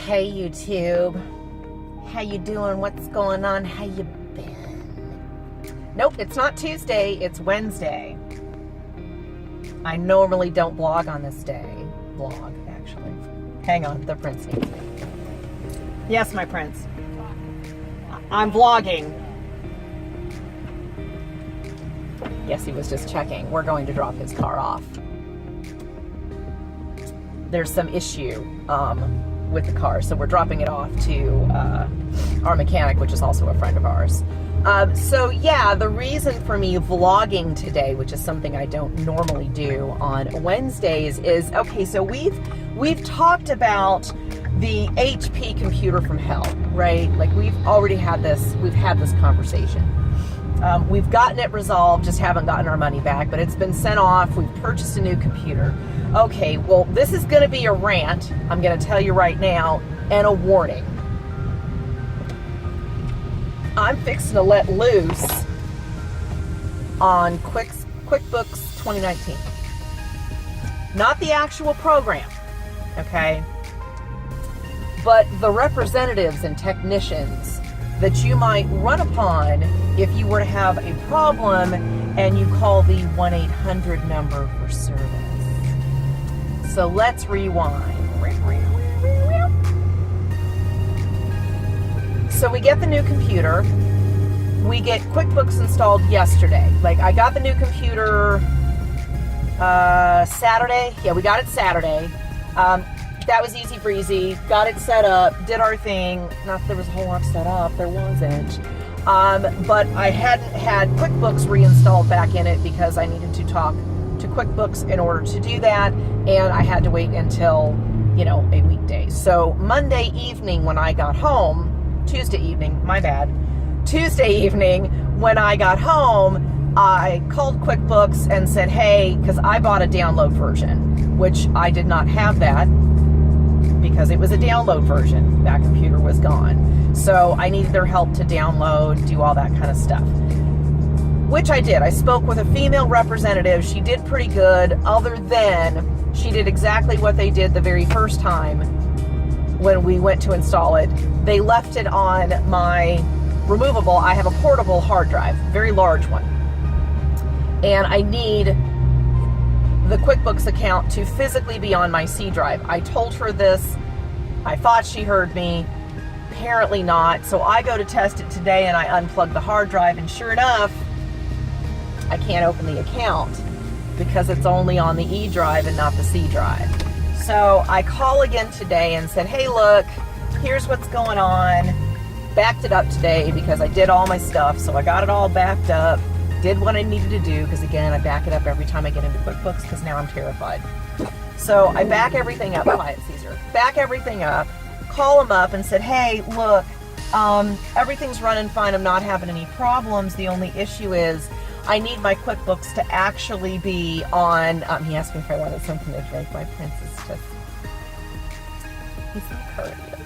Hey YouTube, how you doing? What's going on? How you been? Nope, it's not Tuesday, it's Wednesday. I normally don't vlog on this day. Vlog, actually. Hang on, the prince needs me. Yes, my prince. I'm vlogging. Yes, he was just checking. We're going to drop his car off. There's some issue with the car, so we're dropping it off to our mechanic, which is also a friend of ours. So yeah, the reason for me vlogging today, which is something I don't normally do on Wednesdays, is okay. So we've talked about the HP computer from hell, right? Like we've already had this. We've had this conversation. We've gotten it resolved, just haven't gotten our money back, but it's been sent off. We've purchased a new computer. Okay, well, this is going to be a rant, I'm going to tell you right now, and a warning. I'm fixing to let loose on QuickBooks 2019. Not the actual program, okay? But the representatives and technicians that you might run upon if you were to have a problem and you call the 1-800 number for service. So let's rewind. So we get the new computer. We get QuickBooks installed yesterday. Like I got the new computer Saturday. Yeah, we got it Saturday. That was easy breezy. Got it set up, did our thing. Not that there was a whole lot set up, there wasn't. But I hadn't had QuickBooks reinstalled back in it because I needed to talk to QuickBooks in order to do that, and I had to wait until, you know, a weekday. So Monday evening when I got home, Tuesday evening, my bad, Tuesday evening when I got home, I called QuickBooks and said, hey, because I bought a download version, which I did not have that because it was a download version. That computer was gone. So I needed their help to download, do all that kind of stuff. Which I did. I spoke with a female representative. She did pretty good, other than she did exactly what they did the very first time when we went to install it. They left it on my removable. I have a portable hard drive, very large one. And I need the QuickBooks account to physically be on my C drive. I told her this. I thought she heard me. Apparently not. So I go to test it today and I unplug the hard drive, and sure enough, I can't open the account because it's only on the E drive and not the C drive. So I call again today and said, hey, look, here's what's going on. Backed it up today because I did all my stuff. So I got it all backed up, did what I needed to do, because again, I back it up every time I get into QuickBooks because now I'm terrified. So I back everything up, quiet Caesar, back everything up, call them up and said, hey, look, everything's running fine. I'm not having any problems. The only issue is I need my QuickBooks to actually be on, he asked me if I wanted something to drink. My prince is just, he's so courteous.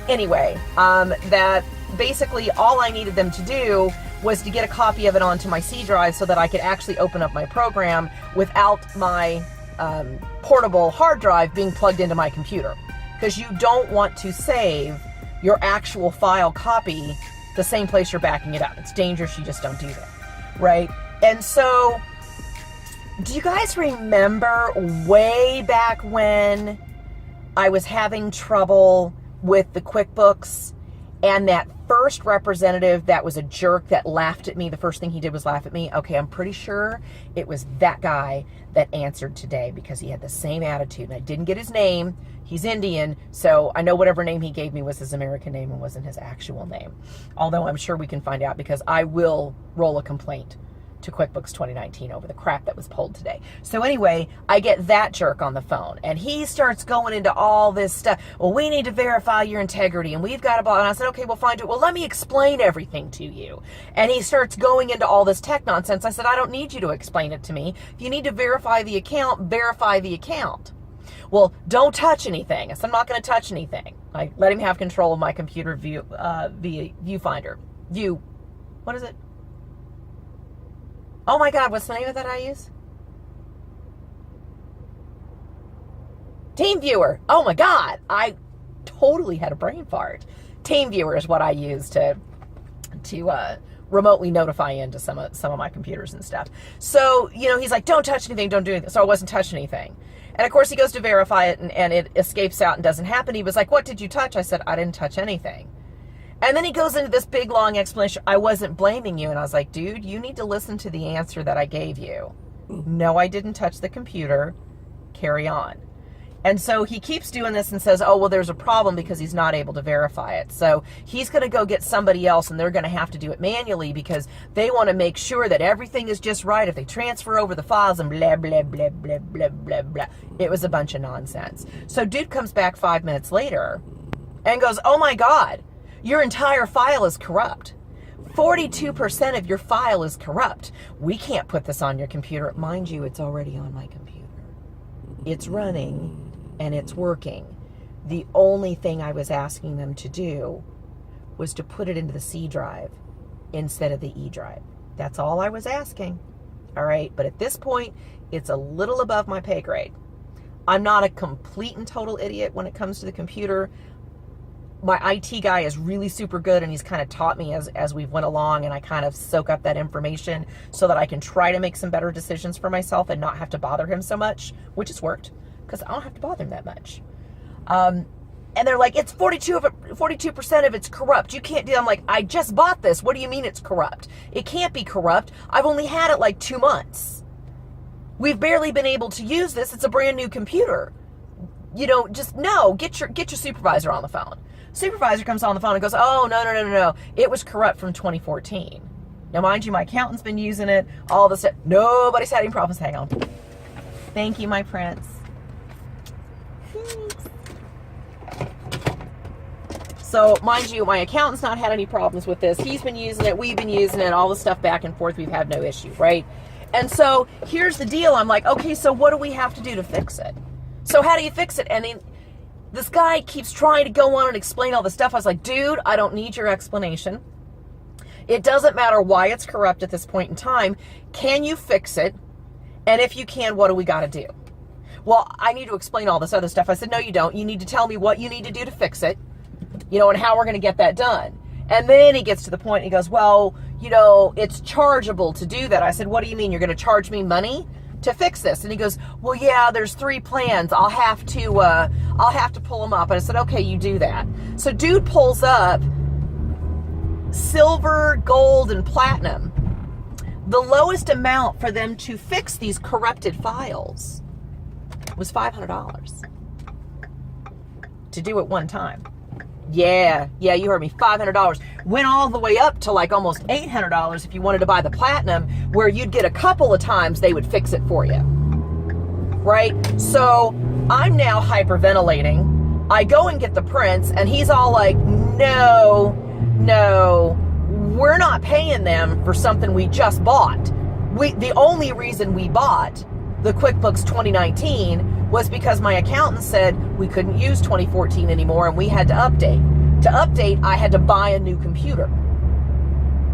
Anyway, that basically all I needed them to do was to get a copy of it onto my C drive so that I could actually open up my program without my portable hard drive being plugged into my computer. Because you don't want to save your actual file copy the same place you're backing it up. It's dangerous. You just don't do that, right? And so, do you guys remember way back when I was having trouble with the QuickBooks and that first representative that was a jerk that laughed at me? The first thing he did was laugh at me. Okay, I'm pretty sure it was that guy that answered today because he had the same attitude, and I didn't get his name. He's Indian, so I know whatever name he gave me was his American name and wasn't his actual name. Although I'm sure we can find out because I will roll a complaint to QuickBooks 2019 over the crap that was pulled today. So anyway, I get that jerk on the phone, and he starts going into all this stuff. Well, we need to verify your integrity, and we've got to blah. And I said, okay, well, fine. Well, let me explain everything to you. And he starts going into all this tech nonsense. I said, I don't need you to explain it to me. If you need to verify the account, verify the account. Well, don't touch anything. I said, I'm not going to touch anything. I let him have control of my computer via viewfinder. What is it? Oh my God, what's the name of that I use? TeamViewer. Oh my God. I totally had a brain fart. TeamViewer is what I use to remotely notify into some of my computers and stuff. So, he's like, don't touch anything, don't do anything. So I wasn't touching anything. And of course he goes to verify it and it escapes out and doesn't happen. He was like, what did you touch? I said, I didn't touch anything. And then he goes into this big long explanation. I wasn't blaming you. And I was like, dude, you need to listen to the answer that I gave you. No, I didn't touch the computer. Carry on. And so he keeps doing this and says, oh, well, there's a problem because he's not able to verify it. So he's going to go get somebody else and they're going to have to do it manually because they want to make sure that everything is just right if they transfer over the files and blah, blah, blah, blah, blah, blah, blah. It was a bunch of nonsense. So dude comes back 5 minutes later and goes, oh my God, your entire file is corrupt. 42% of your file is corrupt. We can't put this on your computer. Mind you, it's already on my computer. It's running. And it's working. The only thing I was asking them to do was to put it into the C drive instead of the E drive. That's all I was asking. All right. But at this point, it's a little above my pay grade. I'm not a complete and total idiot when it comes to the computer. My IT guy is really super good and he's kind of taught me as we've went along, and I kind of soak up that information so that I can try to make some better decisions for myself and not have to bother him so much, which has worked. Because I don't have to bother them that much. And they're like, it's 42% of it's corrupt. You can't do it. I'm like, I just bought this. What do you mean it's corrupt? It can't be corrupt. I've only had it like 2 months. We've barely been able to use this. It's a brand new computer. Just no, get your supervisor on the phone. Supervisor comes on the phone and goes, oh, no. It was corrupt from 2014. Now, mind you, my accountant's been using it, all this stuff. Nobody's had any problems. Hang on. Thank you, my prince. So, mind you, my accountant's not had any problems with this. He's been using it. We've been using it. All the stuff back and forth. We've had no issue, right? And so, here's the deal. I'm like, okay, so what do we have to do to fix it? So, how do you fix it? And this guy keeps trying to go on and explain all this stuff. I was like, dude, I don't need your explanation. It doesn't matter why it's corrupt at this point in time. Can you fix it? And if you can, what do we got to do? Well, I need to explain all this other stuff. I said, no, you don't. You need to tell me what you need to do to fix it, and how we're going to get that done. And then he gets to the point, and he goes, well, it's chargeable to do that. I said, what do you mean? You're going to charge me money to fix this? And he goes, well, yeah, there's 3 plans. I'll have to pull them up. And I said, okay, you do that. So dude pulls up silver, gold, and platinum. The lowest amount for them to fix these corrupted files was $500 to do it one time. Yeah, you heard me, $500. Went all the way up to like almost $800 if you wanted to buy the platinum, where you'd get a couple of times they would fix it for you. Right? So I'm now hyperventilating. I go and get the prince, and he's all like, no, we're not paying them for something we just bought. The only reason we bought the QuickBooks 2019 was because my accountant said we couldn't use 2014 anymore and we had to update. To update, I had to buy a new computer.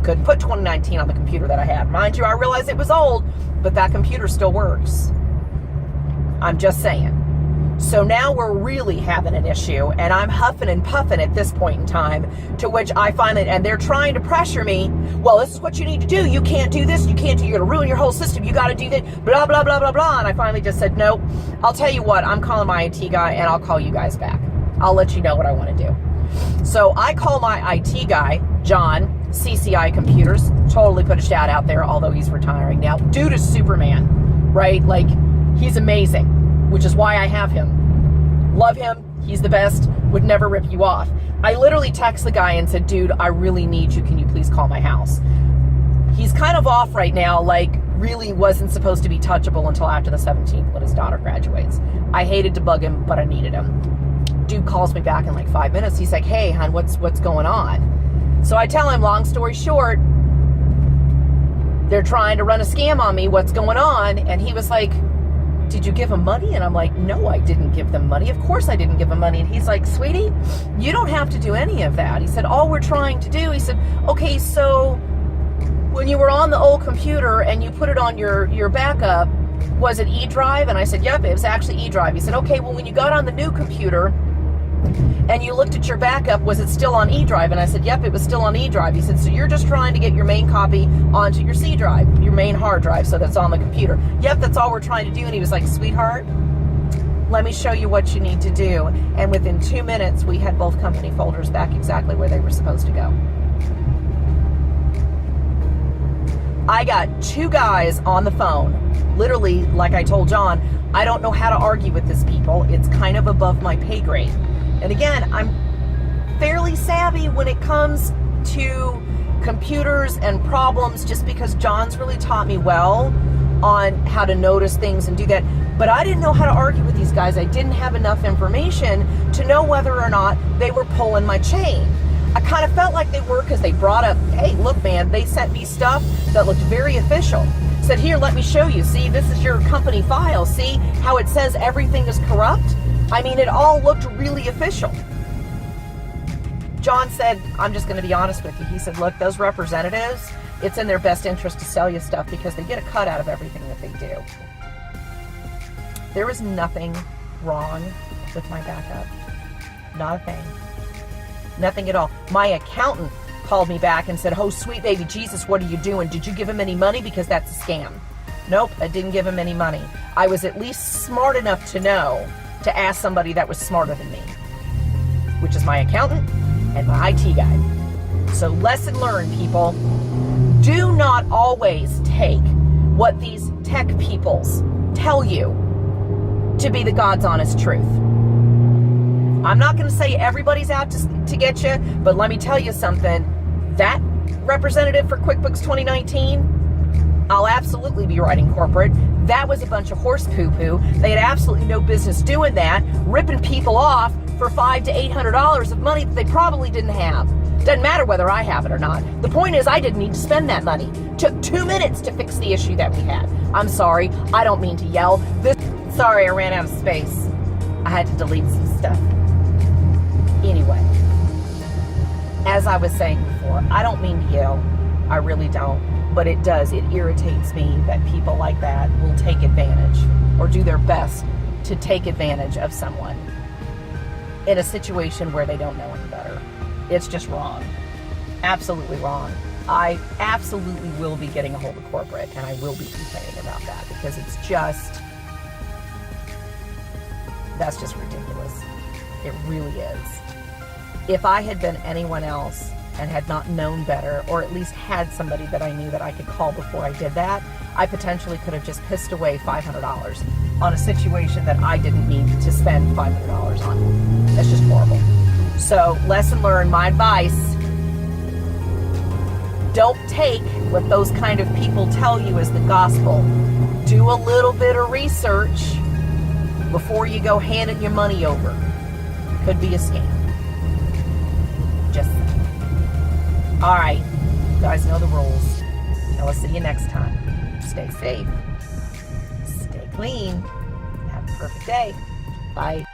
Couldn't put 2019 on the computer that I had. Mind you, I realized it was old, but that computer still works. I'm just saying. So now we're really having an issue, and I'm huffing and puffing at this point in time, to which I finally, and they're trying to pressure me, well, this is what you need to do. You can't do this. You can't do, you're going to ruin your whole system. You got to do that, blah, blah, blah, blah, blah. And I finally just said, no, I'll tell you what, I'm calling my IT guy, and I'll call you guys back. I'll let you know what I want to do. So I call my IT guy, John, CCI Computers, totally put a shout out there, although he's retiring now. Dude is Superman, right? Like, he's amazing, which is why I have him. Love him. He's the best. Would never rip you off. I literally text the guy and said, dude, I really need you. Can you please call my house? He's kind of off right now, like really wasn't supposed to be touchable until after the 17th when his daughter graduates. I hated to bug him, but I needed him. Dude calls me back in like 5 minutes. He's like, hey, hon, what's going on? So I tell him, long story short, they're trying to run a scam on me. What's going on? And he was like, did you give them money? And I'm like, no, I didn't give them money. Of course I didn't give them money. And he's like, sweetie, you don't have to do any of that. He said, all we're trying to do, he said, okay, so when you were on the old computer and you put it on your backup, was it E-Drive? And I said, yep, it was actually E-Drive. He said, okay, well, when you got on the new computer and you looked at your backup, was it still on E-Drive? And I said, yep, it was still on E-Drive. He said, so you're just trying to get your main copy onto your C drive, your main hard drive, so that's on the computer. Yep, that's all we're trying to do. And he was like, sweetheart, let me show you what you need to do. And within 2 minutes, we had both company folders back exactly where they were supposed to go. I got 2 guys on the phone. Literally, like I told John, I don't know how to argue with these people. It's kind of above my pay grade. And again, I'm fairly savvy when it comes to computers and problems, just because John's really taught me well on how to notice things and do that. But I didn't know how to argue with these guys. I didn't have enough information to know whether or not they were pulling my chain. I kind of felt like they were, because they brought up, hey, look, man, they sent me stuff that looked very official. Said, here, let me show you. See, this is your company file. See how it says everything is corrupt? I mean, it all looked really official. John said, I'm just going to be honest with you. He said, look, those representatives, it's in their best interest to sell you stuff because they get a cut out of everything that they do. There was nothing wrong with my backup. Not a thing. Nothing at all. My accountant called me back and said, oh, sweet baby Jesus, what are you doing? Did you give him any money? Because that's a scam. Nope, I didn't give him any money. I was at least smart enough to know to ask somebody that was smarter than me, which is my accountant and my IT guy. So lesson learned, people. Do not always take what these tech peoples tell you to be the God's honest truth. I'm not going to say everybody's out to get you, but let me tell you something. That representative for QuickBooks 2019, I'll absolutely be writing corporate. That was a bunch of horse poo-poo. They had absolutely no business doing that, ripping people off for $500 to $800 of money that they probably didn't have. Doesn't matter whether I have it or not. The point is, I didn't need to spend that money. Took 2 minutes to fix the issue that we had. I'm sorry. I don't mean to yell. Sorry, I ran out of space. I had to delete some stuff. Anyway, as I was saying before, I don't mean to yell. I really don't. But it does. It irritates me that people like that will take advantage or do their best to take advantage of someone in a situation where they don't know any better. It's just wrong. Absolutely wrong. I absolutely will be getting a hold of corporate, and I will be complaining about that, because it's just, that's just ridiculous. It really is. If I had been anyone else and had not known better, or at least had somebody that I knew that I could call before I did that, I potentially could have just pissed away $500 on a situation that I didn't need to spend $500 on. That's just horrible. So, lesson learned, my advice, don't take what those kind of people tell you as the gospel. Do a little bit of research before you go handing your money over. Could be a scam. Just saying. All right, you guys know the rules. I'll see you next time. Stay safe. Stay clean. Have a perfect day. Bye.